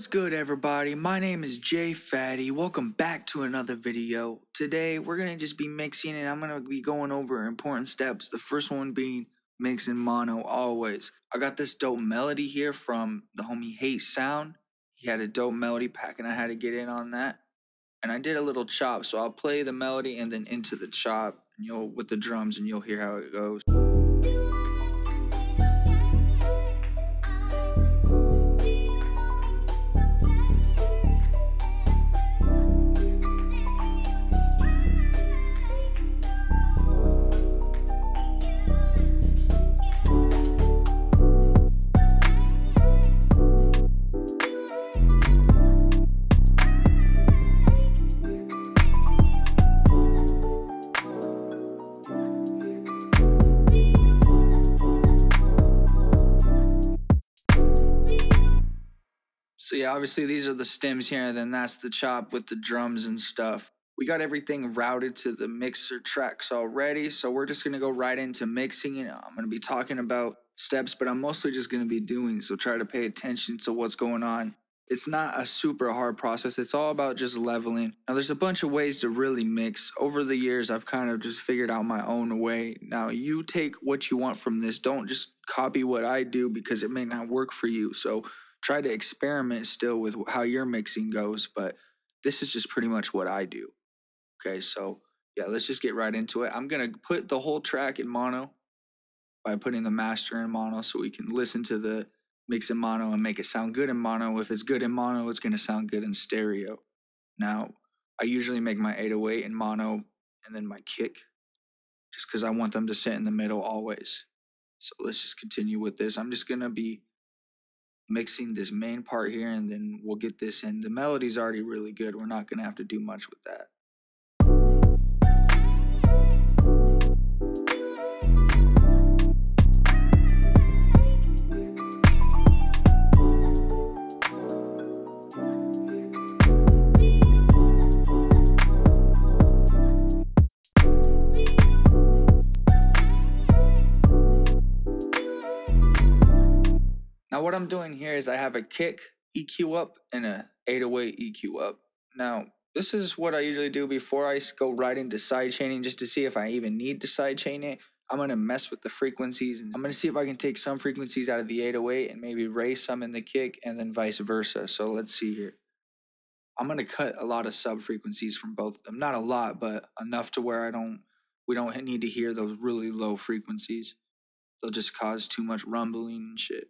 What's good, everybody? My name is Phatty. Welcome back to another video. Today we're gonna just be mixing and I'm gonna be going over important steps. The first one being mixing mono always. I got this dope melody here from the homie Hate Sound. He had a dope melody pack and I had to get in on that. And I did a little chop, so I'll play the melody and then into the chop and you'll with the drums and you'll hear how it goes. So yeah, obviously these are the stems here, and then that's the chop with the drums and stuff. We got everything routed to the mixer tracks already, so we're just gonna go right into mixing it. I'm gonna be talking about steps, but I'm mostly just gonna be doing, so try to pay attention to what's going on. It's not a super hard process, it's all about just leveling. Now there's a bunch of ways to really mix. Over the years, I've kind of just figured out my own way. Now you take what you want from this, don't just copy what I do because it may not work for you. So try to experiment still with how your mixing goes, but this is just pretty much what I do. Okay, so yeah, let's just get right into it. I'm gonna put the whole track in mono by putting the master in mono so we can listen to the mix in mono and make it sound good in mono. If it's good in mono, it's gonna sound good in stereo. Now, I usually make my 808 in mono and then my kick, just because I want them to sit in the middle always. So let's just continue with this. I'm just gonna be mixing this main part here and then we'll get this in. The melody's already really good. We're not gonna have to do much with that. Now what I'm doing here is I have a kick EQ up and a 808 EQ up. Now this is what I usually do before I go right into sidechaining, just to see if I even need to sidechain it. I'm going to mess with the frequencies and I'm going to see if I can take some frequencies out of the 808 and maybe raise some in the kick and then vice versa. So let's see here. I'm going to cut a lot of sub frequencies from both of them. Not a lot, but enough to where we don't need to hear those really low frequencies. They'll just cause too much rumbling and shit.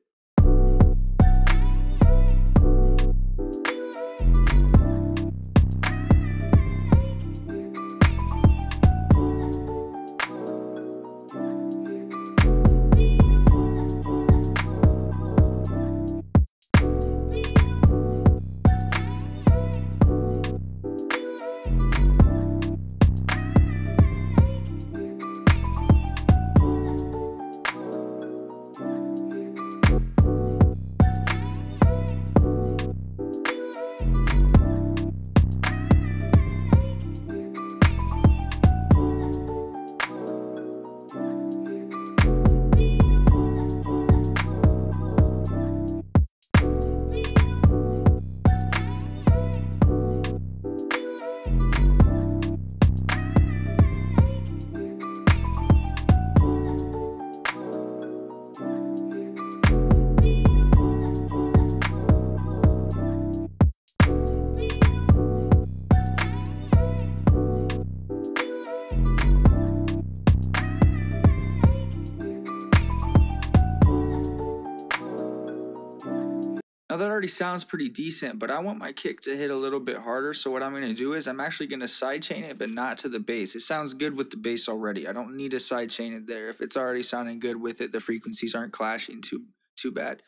Now that already sounds pretty decent, but I want my kick to hit a little bit harder. So what I'm going to do is I'm actually going to sidechain it, but not to the bass. It sounds good with the bass already. I don't need to sidechain it there. If it's already sounding good with it, the frequencies aren't clashing too bad.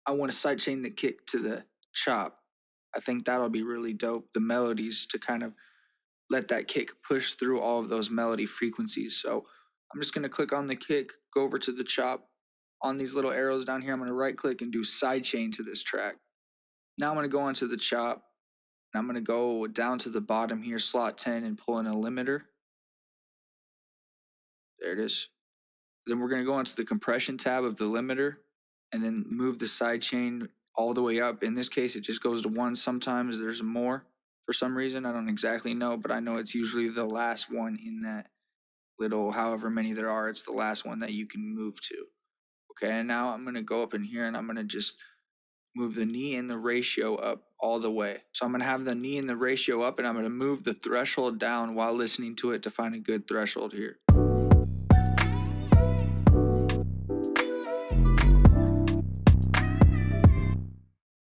I want to sidechain the kick to the chop. I think that'll be really dope. The melodies to kind of let that kick push through all of those melody frequencies. So I'm just going to click on the kick, go over to the chop. On these little arrows down here, I'm going to right click and do sidechain to this track. Now I'm going to go onto the chop and I'm going to go down to the bottom here, slot 10, and pull in a limiter. There it is. Then we're going to go into the compression tab of the limiter and then move the sidechain all the way up. In this case, it just goes to 1. Sometimes there's more for some reason. I don't exactly know, but I know it's usually the last one in that little, however many there are, it's the last one that you can move to. Okay, and now I'm going to go up in here and I'm going to just move the knee and the ratio up all the way. So I'm going to have the knee and the ratio up, and I'm going to move the threshold down while listening to it to find a good threshold here.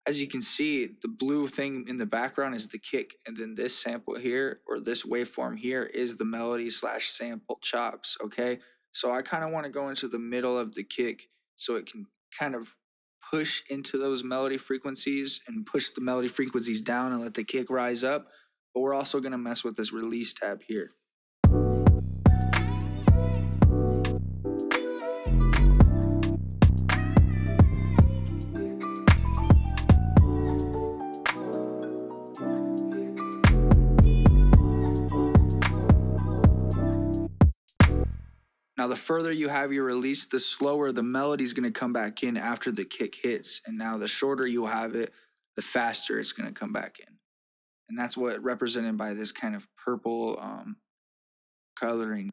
As you can see, the blue thing in the background is the kick, and then this sample here, or this waveform here, is the melody slash sample chops, okay? So I kind of want to go into the middle of the kick so it can kind of push into those melody frequencies and push the melody frequencies down and let the kick rise up. But we're also going to mess with this release tab here. Now, the further you have your release, the slower the melody is going to come back in after the kick hits. And now the shorter you have it, the faster it's going to come back in. And that's what represented by this kind of purple coloring.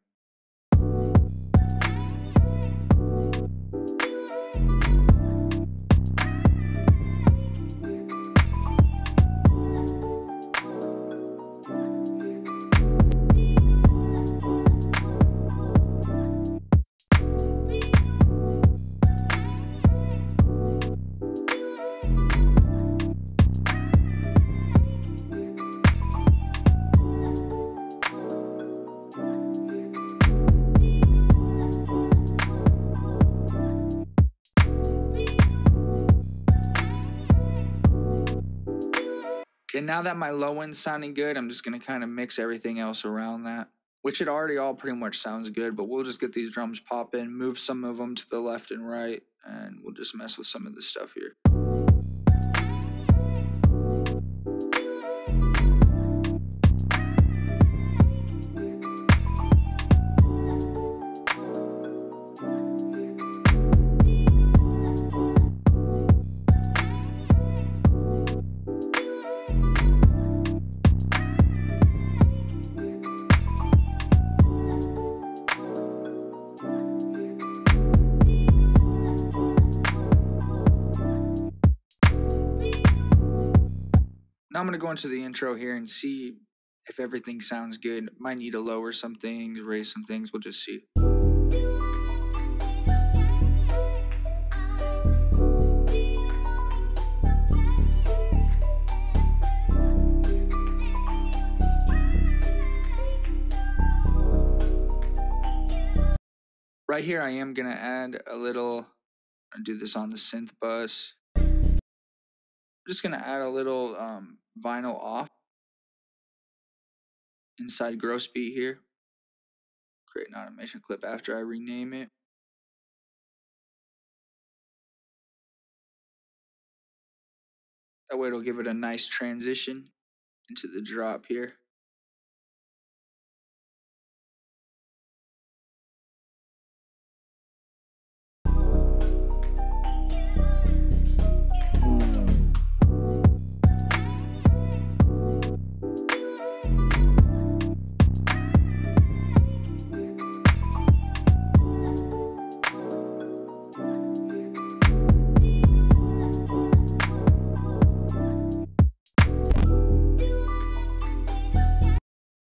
And now that my low end's sounding good, I'm just going to kind of mix everything else around that, which it already all pretty much sounds good, but we'll just get these drums popping, move some of them to the left and right, and we'll just mess with some of this stuff here. Now I'm going to go into the intro here and see if everything sounds good. Might need to lower some things, raise some things. We'll just see. Right here, I am going to add a little, I'll do this on the synth bus. I'm just going to add a little vinyl off inside gross beat here. Create an automation clip after I rename it. That way it'll give it a nice transition into the drop here.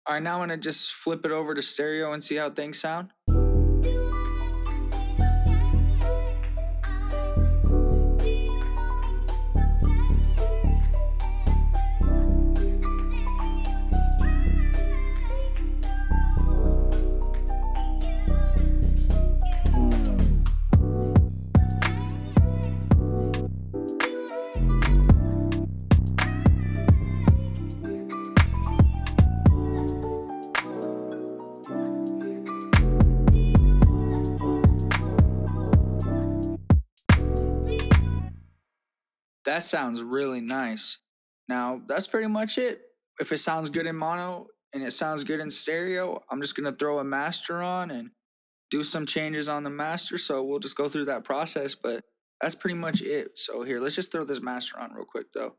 All right, now I'm gonna just flip it over to stereo and see how things sound. That sounds really nice. Now, that's pretty much it. If it sounds good in mono and it sounds good in stereo, I'm just going to throw a master on and do some changes on the master. So we'll just go through that process. But That's pretty much it. So here, let's just throw this master on real quick though.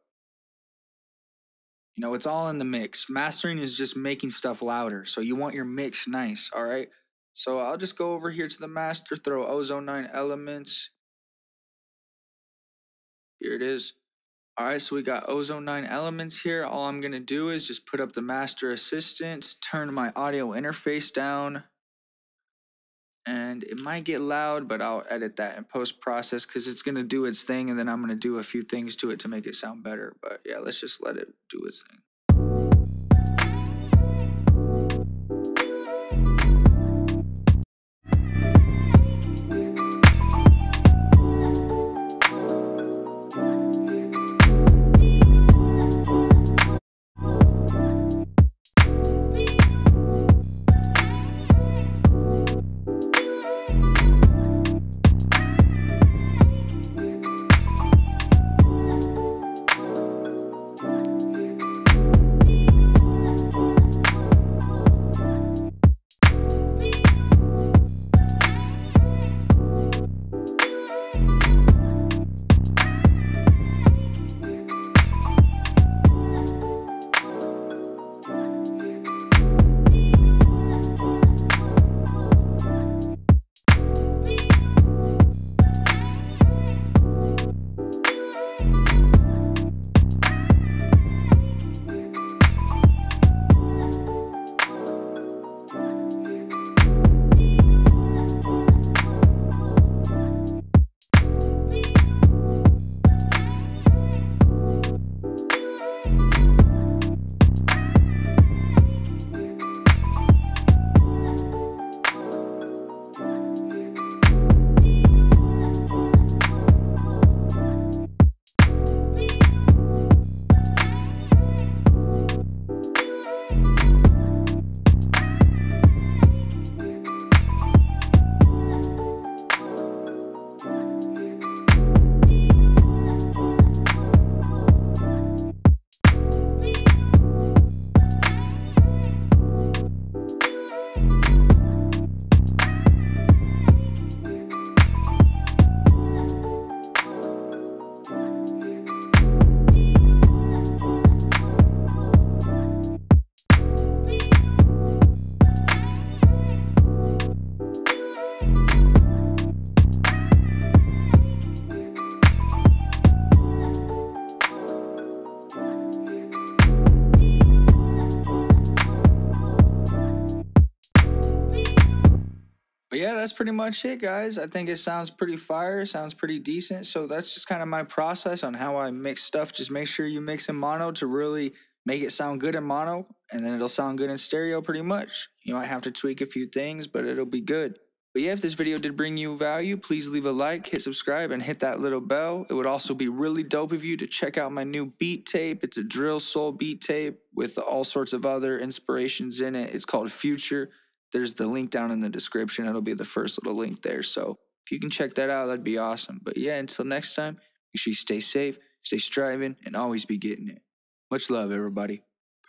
You know, it's all in the mix. Mastering is just making stuff louder. So you want your mix nice, all right? So I'll just go over here to the master, throw Ozone 9 Elements. Here it is. All right, so we got Ozone 9 Elements here. All I'm gonna do is just put up the master assistance, turn my audio interface down, and it might get loud, but I'll edit that in post process because it's gonna do its thing, and then I'm gonna do a few things to it to make it sound better. But yeah, let's just let it do its thing. But yeah, that's pretty much it, guys. I think it sounds pretty fire, sounds pretty decent. So that's just kind of my process on how I mix stuff. Just make sure you mix in mono to really make it sound good in mono, and then it'll sound good in stereo pretty much. You might have to tweak a few things, but it'll be good. But yeah, if this video did bring you value, please leave a like, hit subscribe, and hit that little bell. It would also be really dope of you to check out my new beat tape. It's a drill soul beat tape with all sorts of other inspirations in it. It's called Future. There's the link down in the description. It'll be the first little link there. So if you can check that out, that'd be awesome. But yeah, until next time, make sure you stay safe, stay striving, and always be getting it. Much love, everybody.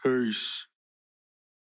Peace.